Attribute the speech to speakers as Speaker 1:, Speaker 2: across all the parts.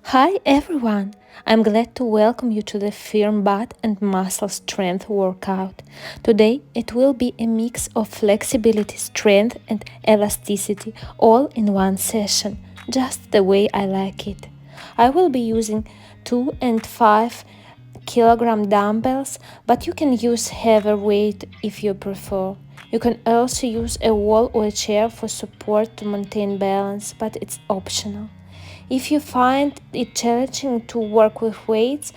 Speaker 1: Hi everyone! I'm glad to welcome you to the firm butt and muscle strength workout. Today it will be a mix of flexibility, strength, and elasticity all in one session, just the way I like it. I will be using 2 and 5 kilogram dumbbells, but you can use heavier weight if you prefer. You can also use a wall or a chair for support to maintain balance, but it's optional. If you find it challenging to work with weights,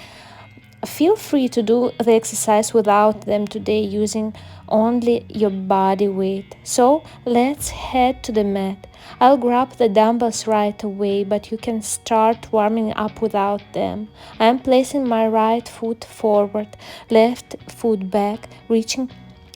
Speaker 1: feel free to do the exercise without them today using only your body weight. So let's head to the mat. I'll grab the dumbbells right away, but you can start warming up without them. I am placing my right foot forward, left foot back, reaching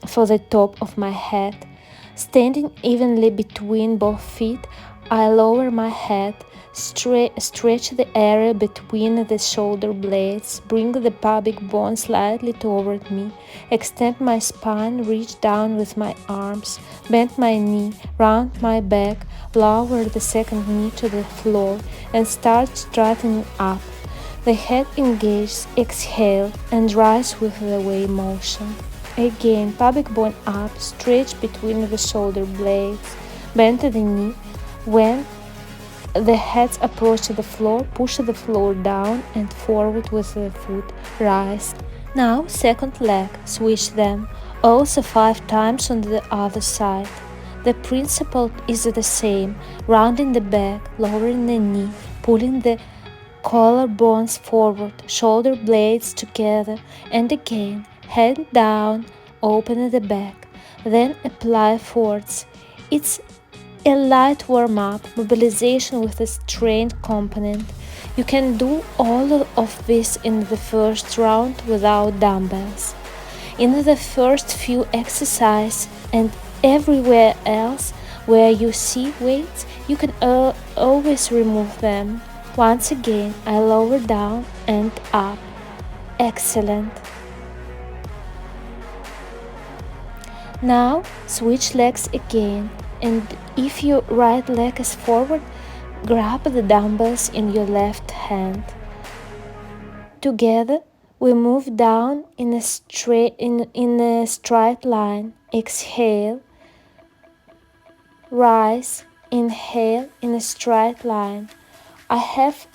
Speaker 1: for the top of my head. Standing evenly between both feet, I lower my head, stretch the area between the shoulder blades, bring the pubic bone slightly toward me, extend my spine, reach down with my arms, bend my knee, round my back, lower the second knee to the floor, and start straightening up. The head engages, exhale, and rise with the wave motion. Again, pubic bone up, stretch between the shoulder blades, bend the knee. When the heads approach the floor, push the floor down and forward with the foot, rise. Now, second leg, switch them, also 5 times on the other side. The principle is the same, rounding the back, lowering the knee, pulling the collarbones forward, shoulder blades together, and again, head down, open the back, then apply force. It's a light warm-up, mobilization with a strength component. You can do all of this in the first round without dumbbells. In the first few exercises and everywhere else where you see weights, you can always remove them. Once again, I lower down and up. Excellent. Now switch legs again, and if your right leg is forward, grab the dumbbells in your left hand. Together we move down in a straight line. Exhale, rise, inhale in a straight line. I have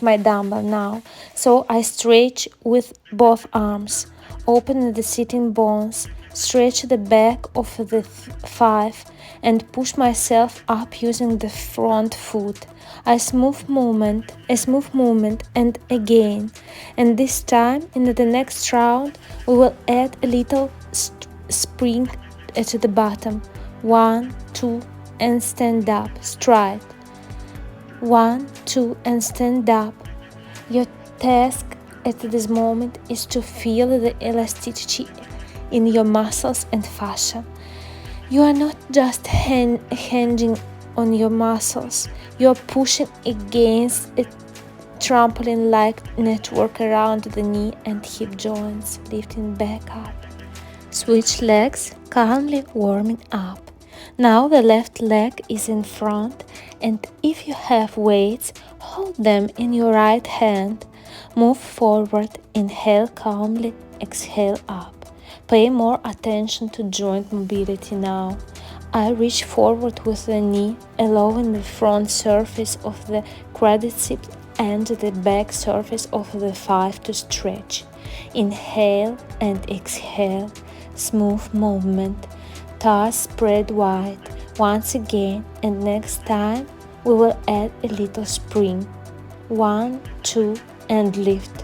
Speaker 1: my dumbbell now, so I stretch with both arms, open the sitting bones, stretch the back of the thigh, and push myself up using the front foot. A smooth movement, and again. And this time, in the next round, we will add a little spring at the bottom. 1, 2, and stand up, straight. 1, 2, and stand up. Your task at this moment is to feel the elasticity in your muscles and fascia. You are not just hinging on your muscles, you are pushing against a trampoline-like network around the knee and hip joints, lifting back up. Switch legs, calmly warming up. Now the left leg is in front, and if you have weights, hold them in your right hand. Move forward, inhale calmly, exhale up. Pay more attention to joint mobility now. I reach forward with the knee, allowing the front surface of the quadriceps and the back surface of the thigh to stretch. Inhale and exhale, smooth movement. Thighs spread wide. Once again, and next time we will add a little spring. 1, 2, and lift.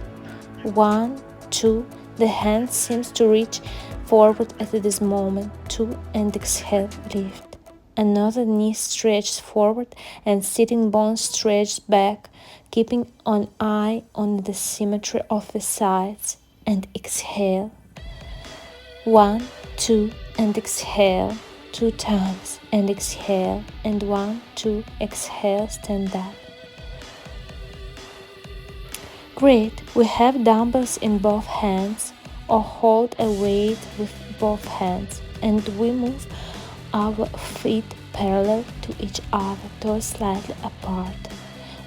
Speaker 1: 1, 2, the hand seems to reach forward at this moment. 2, and exhale, lift. Another knee stretches forward and sitting bones stretch back, keeping an eye on the symmetry of the sides. And exhale. 1, 2, and exhale. 2 times, and exhale. And 1, 2, exhale, stand up. Great, we have dumbbells in both hands, or hold a weight with both hands, and we move our feet parallel to each other, toes slightly apart.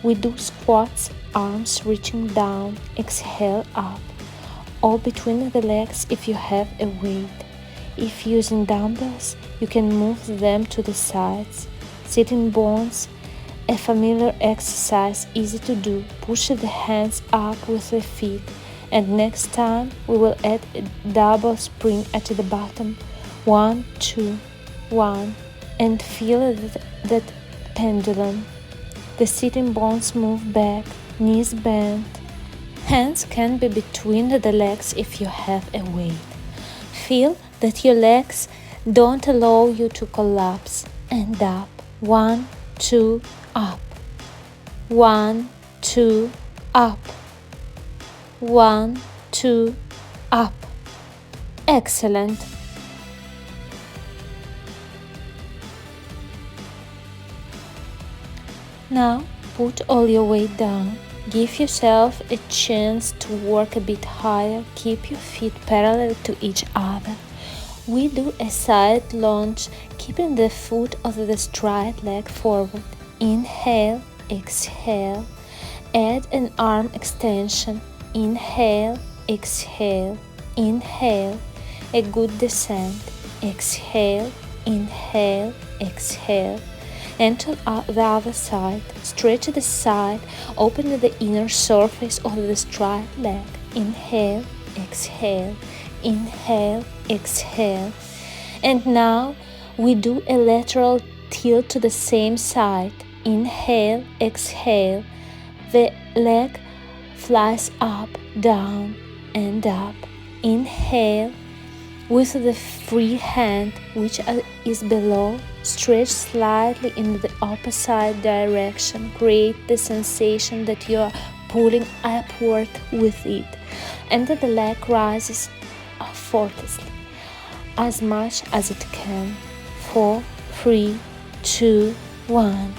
Speaker 1: We do squats, arms reaching down, exhale up, or between the legs if you have a weight. If using dumbbells, you can move them to the sides. Sitting bones, a familiar exercise, easy to do. Push the hands up with the feet, and next time we will add a double spring at the bottom. 1, 2, 1, and feel that pendulum. The sitting bones move back, knees bend. Hands can be between the legs if you have a weight. Feel that your legs don't allow you to collapse, and up. 1, 2, up. 1, 2, up. 1, 2, up. Excellent. Now put all your weight down. Give yourself a chance to work a bit higher. Keep your feet parallel to each other. We do a side lunge, keeping the foot of the straight leg forward. Inhale, exhale. Add an arm extension. Inhale, exhale, inhale. A good descent. Exhale, inhale, exhale. And to the other side, stretch the side, open the inner surface of the straight leg. Inhale, exhale, inhale, exhale. And now we do a lateral tilt to the same side. Inhale, exhale. The leg flies up, down, and up. Inhale. With the free hand, which is below, stretch slightly in the opposite direction. Create the sensation that you are pulling upward with it. And the leg rises effortlessly, as much as it can. 4, 3, 2, 1.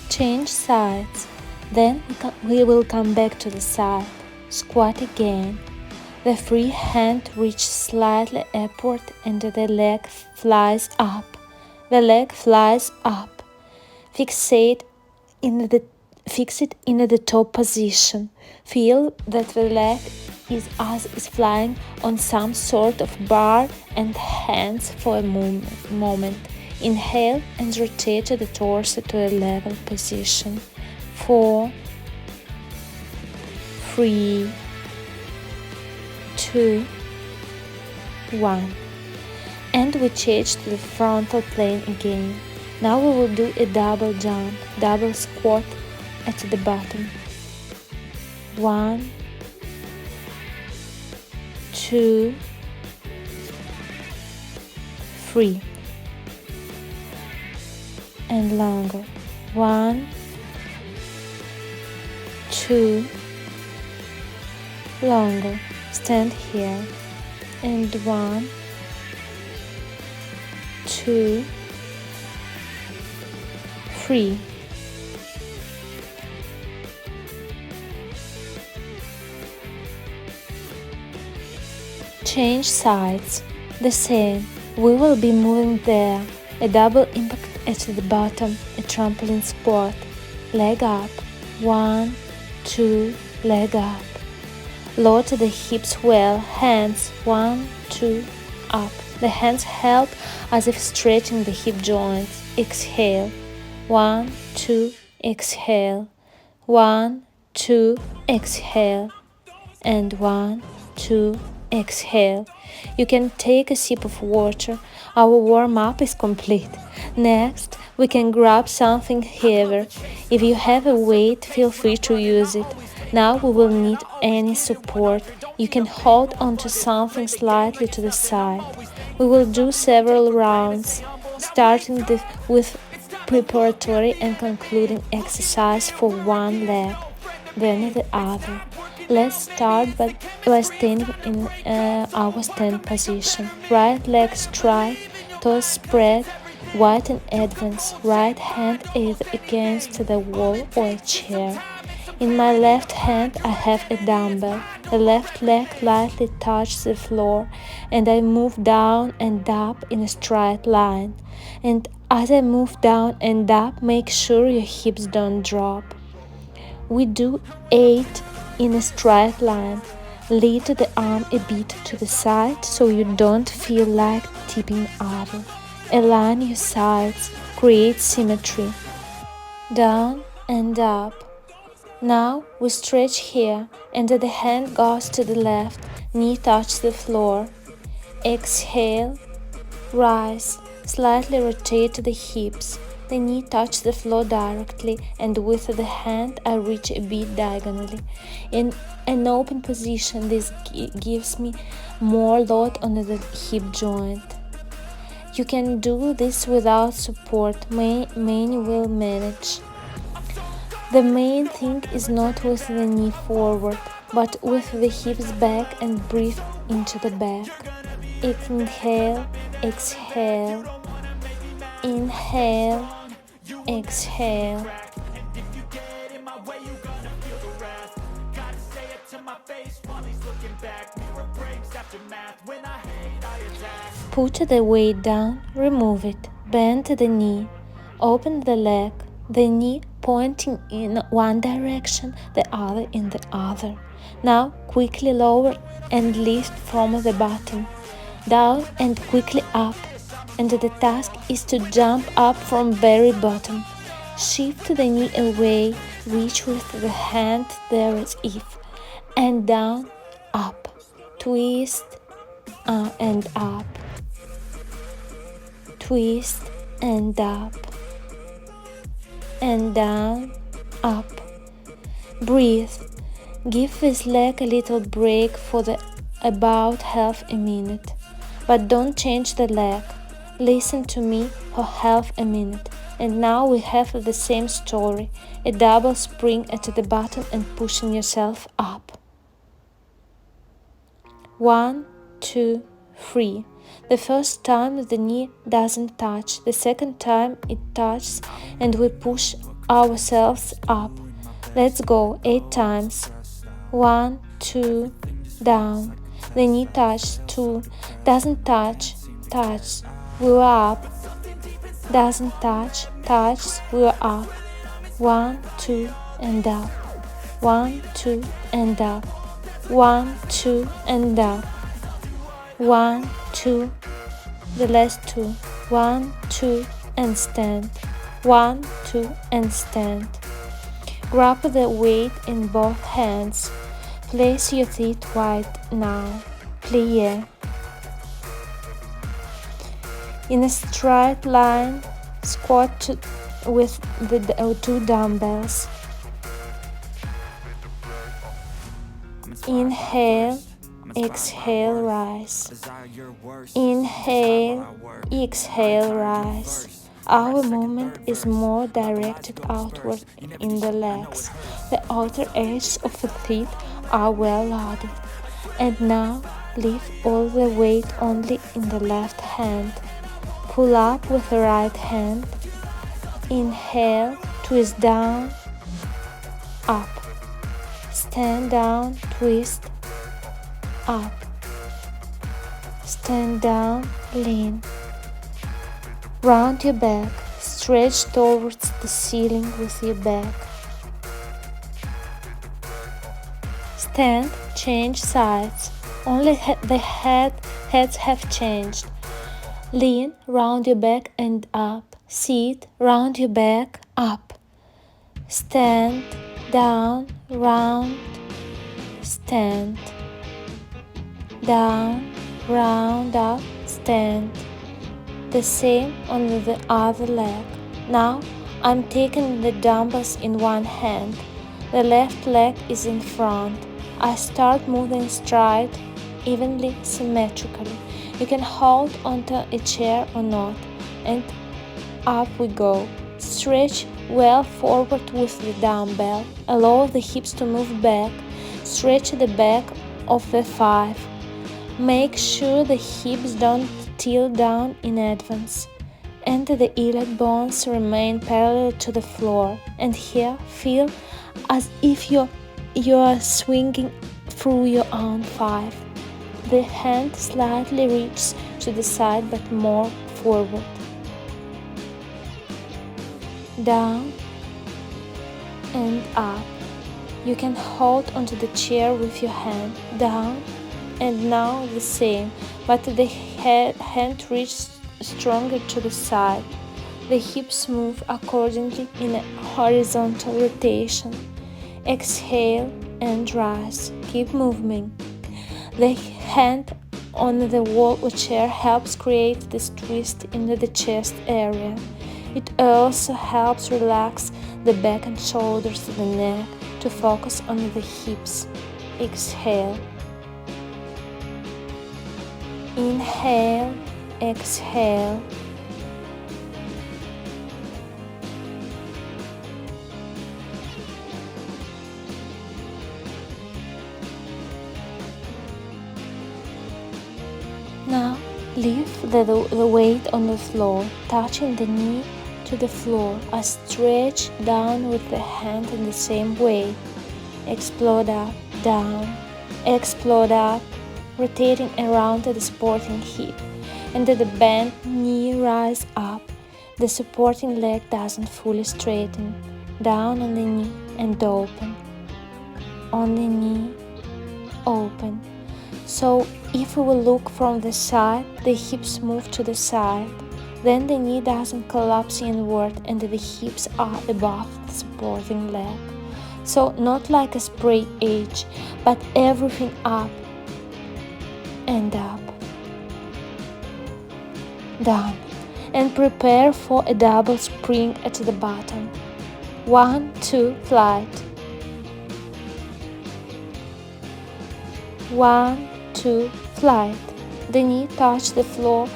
Speaker 1: Change sides, then we will come back to the side. Squat again. The free hand reaches slightly upward and the leg flies up. The leg flies up. Fix it in the top position. Feel that the leg is flying on some sort of bar and hands for a moment. Inhale and rotate the torso to a level position. 4, 3, 2, 1. And we change to the frontal plane again. Now we will do a double jump, double squat at the bottom. 1, 2, 3. And longer. 1, 2, longer. Stand here. And 1, 2, 3. Change sides. The same. We will be moving there. A double impact at the bottom, a trampoline squat. Leg up. 1, 2, leg up. Lower the hips well. Hands. 1, 2, up. The hands help as if stretching the hip joints. Exhale. 1, 2, exhale. 1, 2, exhale. And 1, 2, exhale. You can take a sip of water. Our warm-up is complete. Next, we can grab something heavier. If you have a weight, feel free to use it. Now we will need any support. You can hold onto something slightly to the side. We will do several rounds, starting with preparatory and concluding exercise for one leg, then the other. Let's start by standing in our stand position. Right leg straight, toes spread, wide and advance. Right hand either against the wall or a chair. In my left hand I have a dumbbell. The left leg lightly touches the floor and I move down and up in a straight line. And as I move down and up, make sure your hips don't drop. We do 8 in a straight line. Lead the arm a bit to the side so you don't feel like tipping over. Align your sides, create symmetry. Down and up. Now we stretch here and the hand goes to the left, knee touches the floor. Exhale, rise, slightly rotate the hips. The knee touches the floor directly and with the hand I reach a bit diagonally. In an open position, this gives me more load on the hip joint. You can do this without support, many will manage. The main thing is not with the knee forward, but with the hips back and breathe into the back. Inhale, exhale, inhale, exhale. Put the weight down, remove it, bend the knee, open the leg, the knee pointing in one direction, the other in the other. Now quickly lower and lift from the bottom, down and quickly up. And the task is to jump up from very bottom. Shift the knee away, reach with the hand there is if, and down, up, twist, and up, twist and up, and down, up. Breathe. Give this leg a little break for about half a minute, but don't change the leg. Listen to me for half a minute. And now we have the same story, a double spring at the bottom and pushing yourself up. 1, 2, 3. The first time the knee doesn't touch, the second time it touches and we push ourselves up. Let's go 8 times. 1, 2, down. The knee touches 2, doesn't touch, touch, we're up. Doesn't touch, touches, we're up. 1, 2, and up. 1, 2, and up. 1, 2, and up. 1, 2, the last 2. 1, 2, and stand. 1, 2, and stand. Grab the weight in both hands. Place your feet wide now. Plie. In a straight line, squat with the 2 dumbbells. Inhale, exhale, rise. Inhale, exhale, rise. Our movement is more directed outward in the legs. The outer edges of the feet are well loaded. And now, leave all the weight only in the left hand. Pull up with the right hand. Inhale, twist down, up. Stand down, twist, up. Stand down, lean. Round your back, stretch towards the ceiling with your back. Stand, change sides. Only the heads have changed. Lean, round your back and up. Sit, round your back, up. Stand, down, round, stand. Down, round, up, stand. The same on the other leg. Now I'm taking the dumbbells in one hand. The left leg is in front. I start moving straight, evenly, symmetrically. You can hold onto a chair or not, and up we go. Stretch well forward with the dumbbell. Allow the hips to move back. Stretch the back of the 5. Make sure the hips don't tilt down in advance, and the iliac bones remain parallel to the floor. And here, feel as if you are swinging through your own 5. The hand slightly reaches to the side but more forward. Down and up. You can hold onto the chair with your hand. Down and now the same, but the hand reaches stronger to the side. The hips move accordingly in a horizontal rotation. Exhale and rise. Keep moving. The hand on the wall or chair helps create this twist into the chest area. It also helps relax the back and shoulders of the neck to focus on the hips. Exhale. Inhale, exhale. Now, lift the weight on the floor, touching the knee to the floor. I stretch down with the hand in the same way. Explode up, down, explode up, rotating around the supporting hip. And the bent knee rise up. The supporting leg doesn't fully straighten. Down on the knee and open. On the knee, open. So if we will look from the side, the hips move to the side. Then the knee doesn't collapse inward and the hips are above the supporting leg. So not like a spray edge, but everything up and up. Done. And prepare for a double spring at the bottom. 1, 2, flight. 1, 2, flight. The knee touch the floor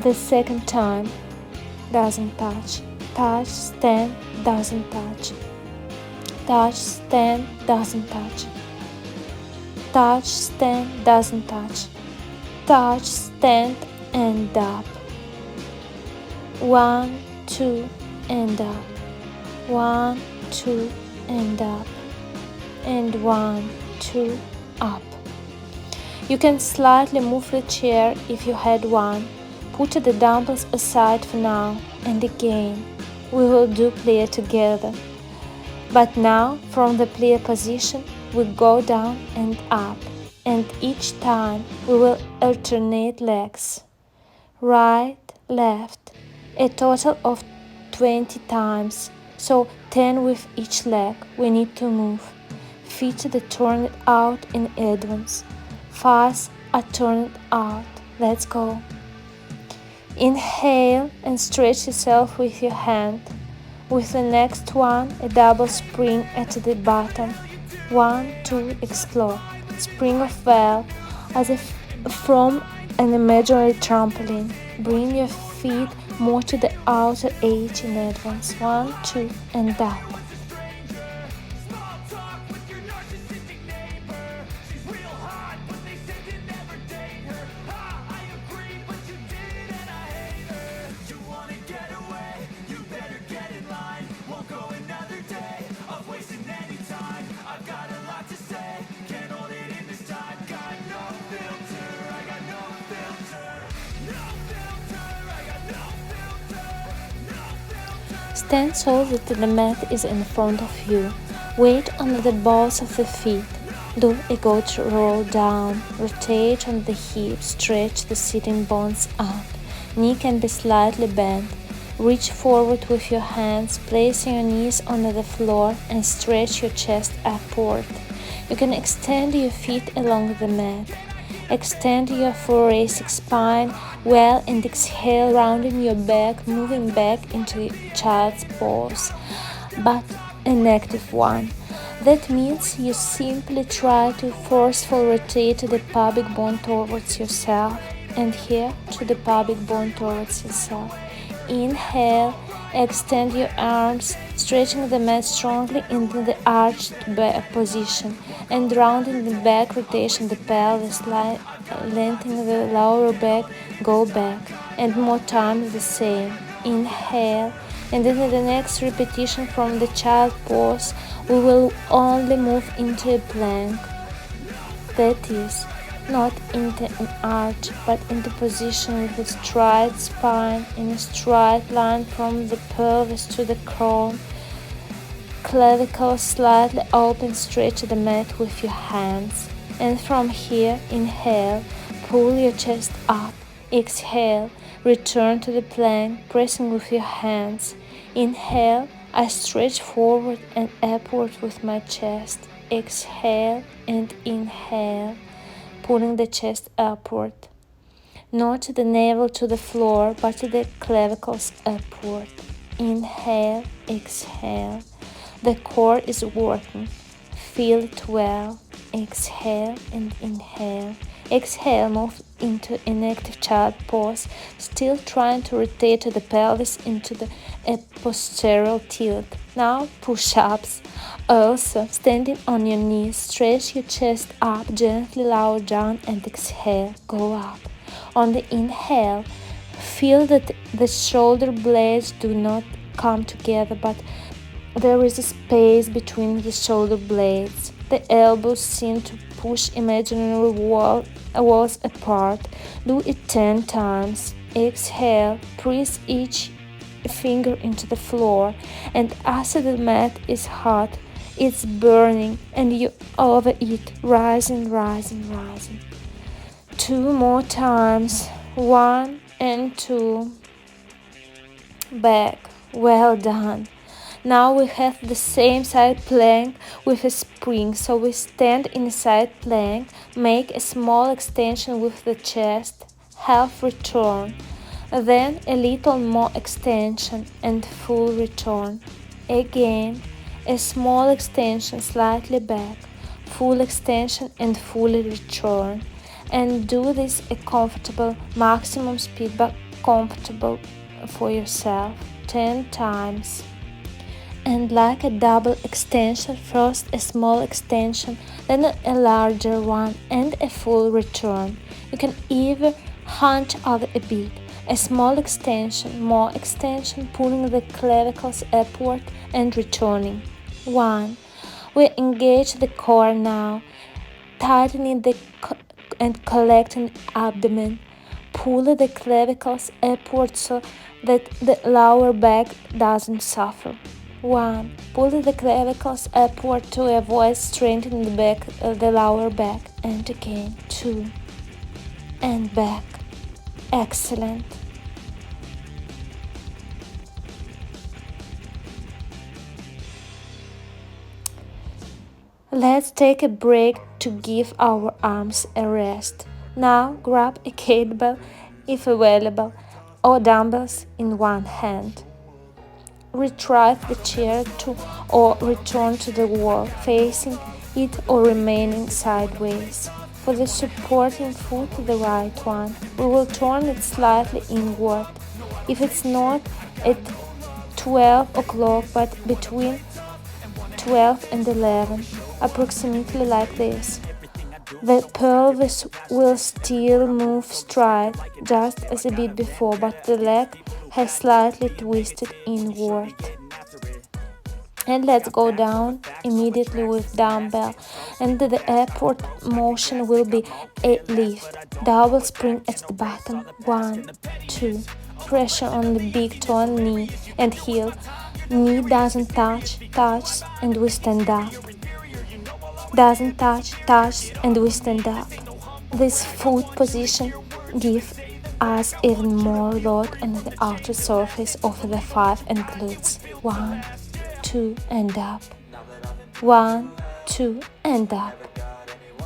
Speaker 1: the second time. Doesn't touch. Touch, stand, doesn't touch. Touch, stand, doesn't touch. Touch, stand, doesn't touch. Touch, stand, and up. 1, 2, and up. 1, 2, and up. And 1, 2, up. You can slightly move the chair if you had one. Put the dumbbells aside for now, and again, we will do plie together. But now, from the plie position, we go down and up, and each time we will alternate legs. Right, left, a total of 20 times, so 10 with each leg we need to move. Feet that turn it out in advance. Thighs are turned out. Let's go. Inhale and stretch yourself with your hand. With the next one, a double spring at the bottom. 1, 2, explore. Spring of valve as if from an imaginary trampoline. Bring your feet more to the outer edge in advance. 1, 2, and up. Stand so that the mat is in front of you. Weight on the balls of the feet. Do a goat roll down. Rotate on the hips. Stretch the sitting bones out. Knee can be slightly bent. Reach forward with your hands, placing your knees on the floor and stretch your chest upward. You can extend your feet along the mat. Extend your thoracic spine well and exhale, rounding your back, moving back into child's pose, but an active one. That means you simply try to forcefully rotate the pubic bone towards yourself and here to the pubic bone towards yourself. Inhale, extend your arms, stretching the mat strongly into the arched back position and rounding the back rotation, the pelvis, lengthening the lower back, go back, and more times the same. Inhale, And then in the next repetition from the child pose, we will only move into a plank. That is, not into an arch, but into position with a straight spine in a straight line from the pelvis to the crown. Clavicles slightly open, stretch the mat with your hands. And from here, inhale, pull your chest up. Exhale, return to the plank, pressing with your hands. Inhale, I stretch forward and upward with my chest. Exhale and inhale, pulling the chest upward. Not the navel to the floor, but the clavicles upward. Inhale, exhale. The core is working. Feel it well. Exhale and inhale. Exhale, move into an active child pose, still trying to rotate the pelvis into the posterior tilt. Now push-ups. Also, standing on your knees, stretch your chest up, gently lower down and exhale, go up. On the inhale, feel that the shoulder blades do not come together, but there is a space between the shoulder blades. The elbows seem to push imaginary walls apart. Do it 10 times. Exhale, press each finger into the floor, and as the mat is hot, it's burning, and you overeat, rising, rising, rising. 2 more times. 1 and 2. Back. Well done. Now we have the same side plank with a spring, so we stand in a side plank, make a small extension with the chest, half return, then a little more extension and full return. Again, a small extension slightly back, full extension and fully return. And do this at comfortable maximum speed, but comfortable for yourself, 10 times. And like a double extension, first a small extension, then a larger one and a full return. You can either hunch over a bit, a small extension, more extension, pulling the clavicles upward and returning. 1. We engage the core now, tightening and collecting abdomen. Pull the clavicles upward so that the lower back doesn't suffer. 1. Pull the clavicles upward to avoid straining the lower back. And again, 2. And back. Excellent. Let's take a break to give our arms a rest. Now grab a kettlebell if available, or dumbbells in one hand. Retract the chair or return to the wall, facing it or remaining sideways. For the supporting foot, the right one, we will turn it slightly inward. If it's not at 12 o'clock, but between 12 and 11, approximately like this. The pelvis will still move straight, just as a bit before, but the leg has slightly twisted inward. And let's go down immediately with dumbbell, and the upward motion will be a lift. Double spring at the bottom. 1, 2. Pressure on the big toe and knee and heel. Knee doesn't touch, and we stand up. Doesn't touch, and we stand up. This foot position gives us even more load on the outer surface of the thigh and glutes. 1, 2, and up. 1, 2, and up.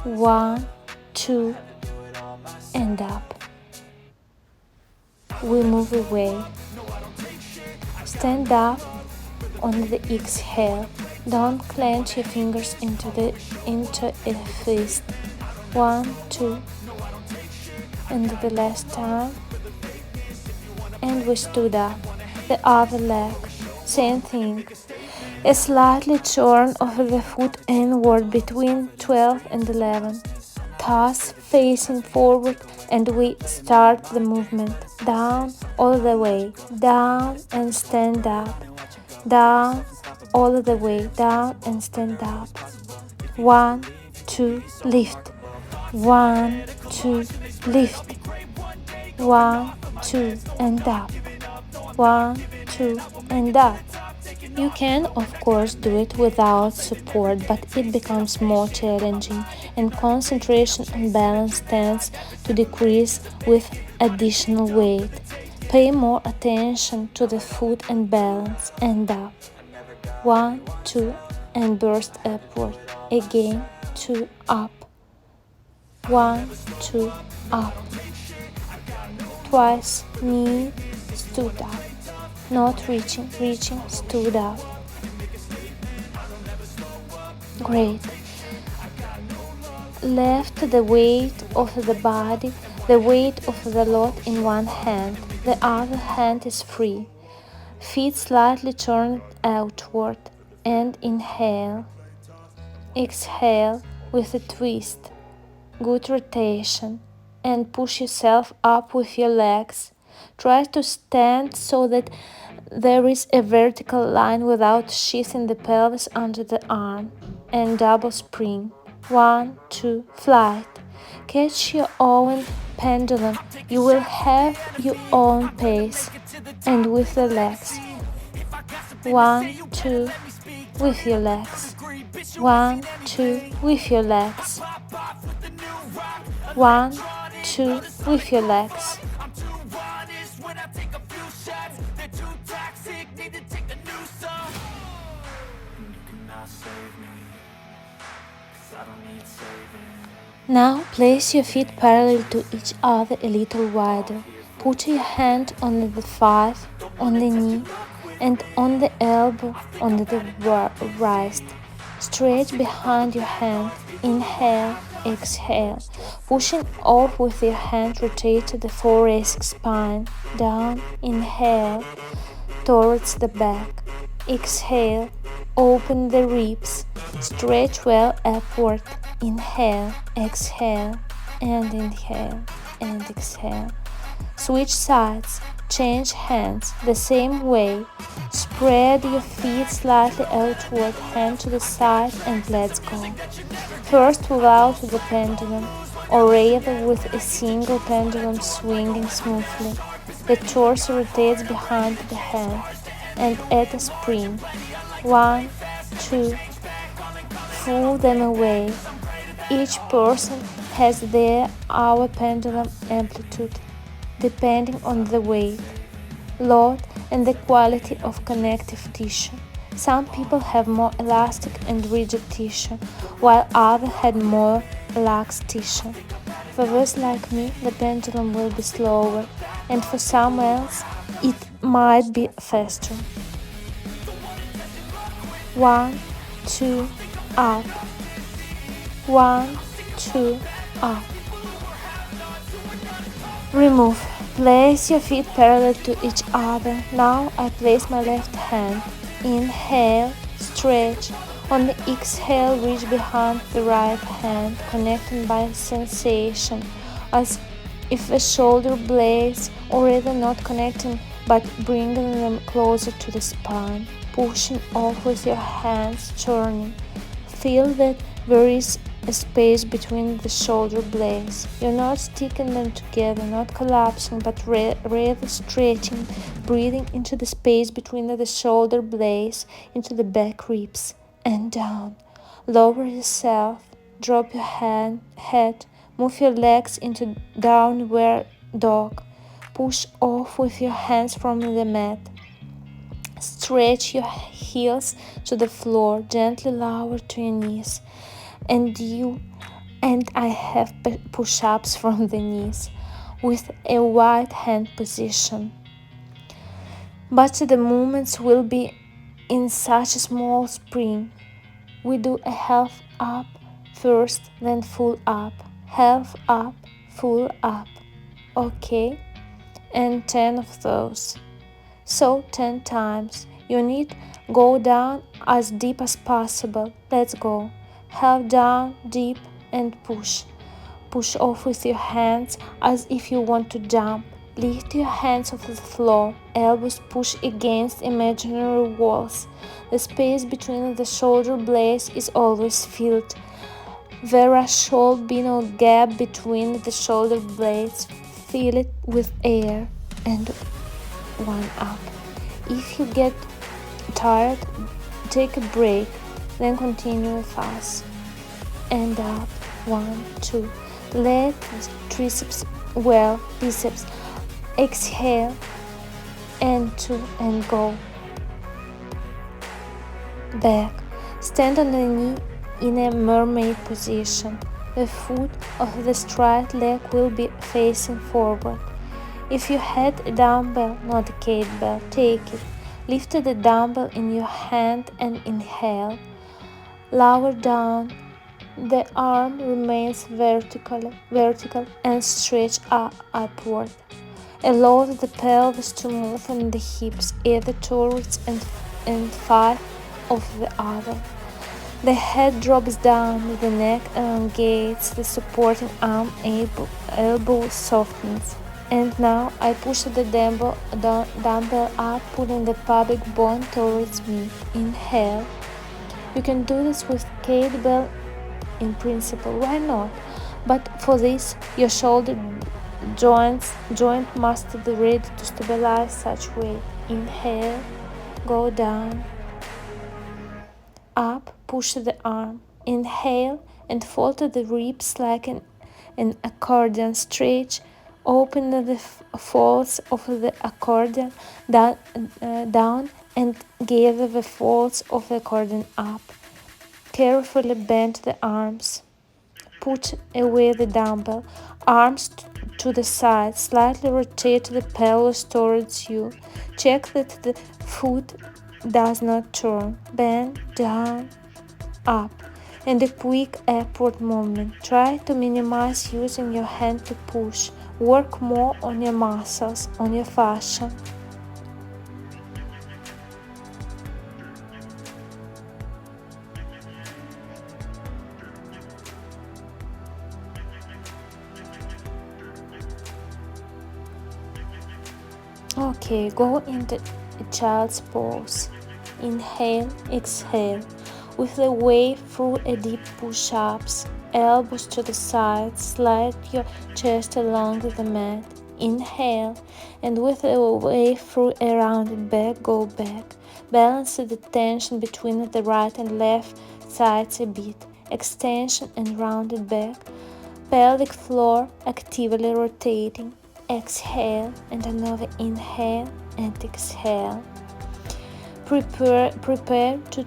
Speaker 1: 1, 2, and up. We move away. Stand up on the exhale. Don't clench your fingers into a fist. 1, 2, and the last time. And we stood up. The other leg, same thing. A slightly turn of the foot inward between 12 and 11. toes facing forward, and we start the movement. Down, all the way, down and stand up. Down, all the way, down and stand up. 1, 2, lift. 1, 2, lift. 1, 2, and up. 1, 2, and up. You can, of course, do it without support, but it becomes more challenging, and concentration and balance tends to decrease with additional weight. Pay more attention to the foot and balance, and up. 1, 2, and burst upward. Again, 2, up. 1, 2, up. Twice, knee, stood up. Not reaching, stood up. Great. Left the weight of the body, the weight of the lot in one hand. The other hand is free. Feet slightly turned outward, and inhale. Exhale with a twist. Good rotation. And push yourself up with your legs. Try to stand so that there is a vertical line without sheathing the pelvis under the arm. And double spring. 1, 2, flight. Catch your own pendulum. You will have your own pace. And with the legs. 1, 2, with your legs. 1, 2, with your legs. 1, 2, with your legs. Now place your feet parallel to each other a little wider. Put your hand on the thigh, on the knee, and on the elbow, on the wrist. Stretch behind your hand. Inhale, exhale. Pushing off with your hand, rotate the thoracic spine. Down, inhale, towards the back. Exhale, open the ribs. Stretch well upward. Inhale, exhale, and inhale, and exhale. Switch sides. Change hands the same way. Spread your feet slightly outward, hand to the side, and let's go. First without the pendulum, or rather with a single pendulum swinging smoothly. The torso rotates behind the hand, and at a spring. 1, 2, pull them away. Each person has their hour pendulum amplitude, depending on the weight, load, and the quality of connective tissue. Some people have more elastic and rigid tissue, while others had more lax tissue. For those like me, the pendulum will be slower, and for some else, it might be faster. 1, 2, up. 1, 2, up. Remove. Place your feet parallel to each other. Now I place my left hand. Inhale, stretch. On the exhale, reach behind the right hand, connecting by sensation, as if the shoulder blades, or either not connecting but bringing them closer to the spine. Pushing off with your hands, turning. Feel that there is a space between the shoulder blades. You're not sticking them together, not collapsing, but rather stretching, breathing into the space between the shoulder blades, into the back ribs, and down. Lower yourself, drop your head, move your legs into downward dog. Push off with your hands from the mat. Stretch your heels to the floor, gently lower to your knees. And I have push-ups from the knees with a wide hand position. But the movements will be in such a small spring. We do a half up first, then full up. Half up, full up. Okay? And 10 of those. So 10 times. You need go down as deep as possible. Let's go. Half down, deep, and push. Push off with your hands as if you want to jump. Lift your hands off the floor. Elbows push against imaginary walls. The space between the shoulder blades is always filled. There should be no gap between the shoulder blades. Fill it with air. And one up. If you get tired, take a break. Then continue fast. And up. 1, 2. Let triceps, biceps. Exhale. And 2 and go. Back. Stand on the knee in a mermaid position. The foot of the straight leg will be facing forward. If you had a dumbbell, not a kettlebell, take it. Lift the dumbbell in your hand and inhale. Lower down. The arm remains vertical and stretch upward. Allow the pelvis to move and the hips either towards and far of the other. The head drops down, the neck elongates, the supporting arm, elbow softens. And now I push the dumbbell up, pulling the pubic bone towards me. Inhale. You can do this with kettlebell in principle, why not? But for this, your shoulder joint must be ready to stabilize such weight. Inhale, go down, up, push the arm. Inhale and fold the ribs like an accordion. Stretch, open the folds of the accordion down and gather the folds of the accordion up. Carefully bend the arms. Put away the dumbbell. Arms to the side. Slightly rotate the pelvis towards you. Check that the foot does not turn. Bend down, up, and a quick upward movement. Try to minimize using your hand to push. Work more on your muscles, on your fascia. Okay, go into a child's pose. Inhale, exhale. With the way through a deep push-ups. Elbows to the sides. Slide your chest along the mat. Inhale, and with the way through a rounded back, go back. Balance the tension between the right and left sides a bit. Extension and rounded back. Pelvic floor actively rotating. Exhale and another inhale and exhale. Prepare to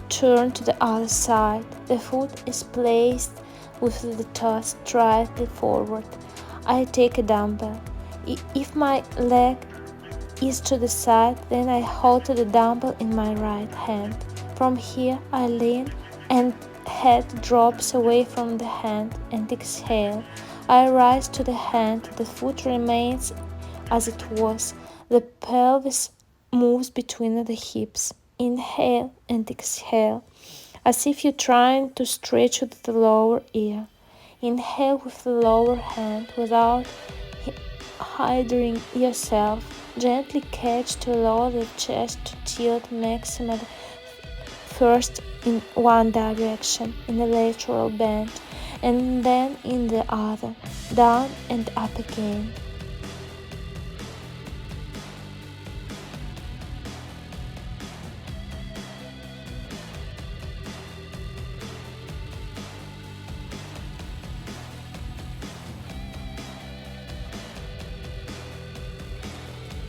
Speaker 1: turn to the other side. The foot is placed with the toes slightly forward. I take a dumbbell. If my leg is to the side, then I hold the dumbbell in my right hand. From here, I lean and head drops away from the hand and exhale. I rise to the hand, the foot remains as it was. The pelvis moves between the hips. Inhale and exhale, as if you're trying to stretch with the lower ear. Inhale with the lower hand without hindering yourself. Gently catch to allow the chest to tilt maximally first in one direction, in a lateral bend, and then in the other, down and up again.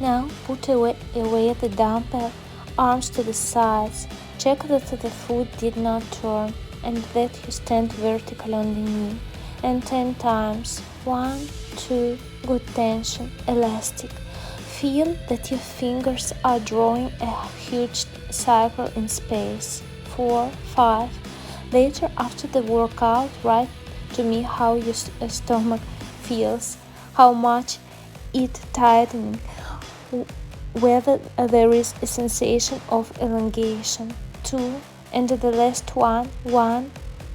Speaker 1: Now put away the dumbbell, arms to the sides. Check that the foot did not turn and that you stand vertical on the knee. And 10 times. 1, 2, good tension, elastic. Feel that your fingers are drawing a huge circle in space. 4, 5. Later, after the workout, write to me how your stomach feels, how much it tightening, whether there is a sensation of elongation. 2, and the last one,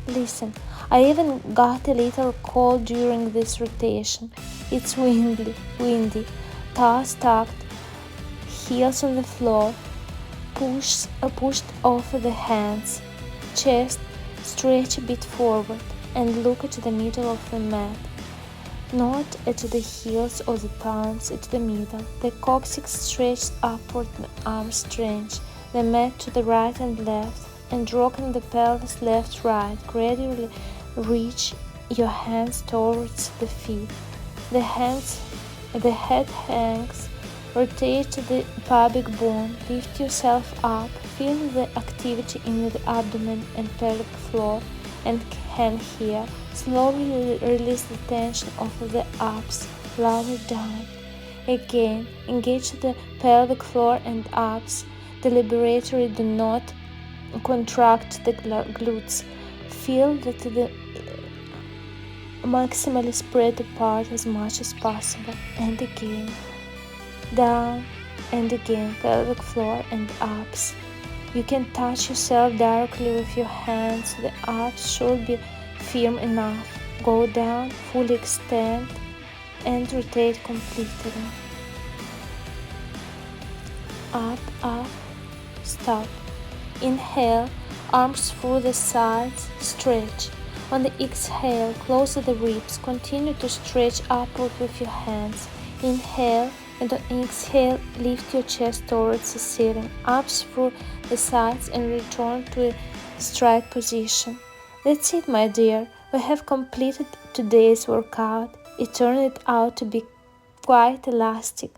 Speaker 1: listen. I even got a little cold during this rotation. It's windy, toes tucked, heels on the floor, pushed off the hands, chest stretch a bit forward, and look at the middle of the mat. Not at the heels or the palms, at the middle. The coccyx stretched upward, the arms strange, the mat to the right and left, and rocking the pelvis left-right. Gradually reach your hands towards the feet. The head hangs. Rotate the pubic bone. Lift yourself up. Feel the activity in the abdomen and pelvic floor and hand here. Slowly release the tension of the abs. Lower down. Again, engage the pelvic floor and abs. Deliberately do not contract the glutes. Feel that the maximally spread apart as much as possible. And again. Down and again, pelvic floor and abs. You can touch yourself directly with your hands. The abs should be firm enough. Go down, fully extend, and rotate completely. Up, stop. Inhale, arms through the sides, stretch. On the exhale, close the ribs. Continue to stretch upward with your hands. Inhale, and on exhale, lift your chest towards the ceiling, abs through the sides, and return to a strike position. That's it, my dear. We have completed today's workout. It turned out to be quite elastic.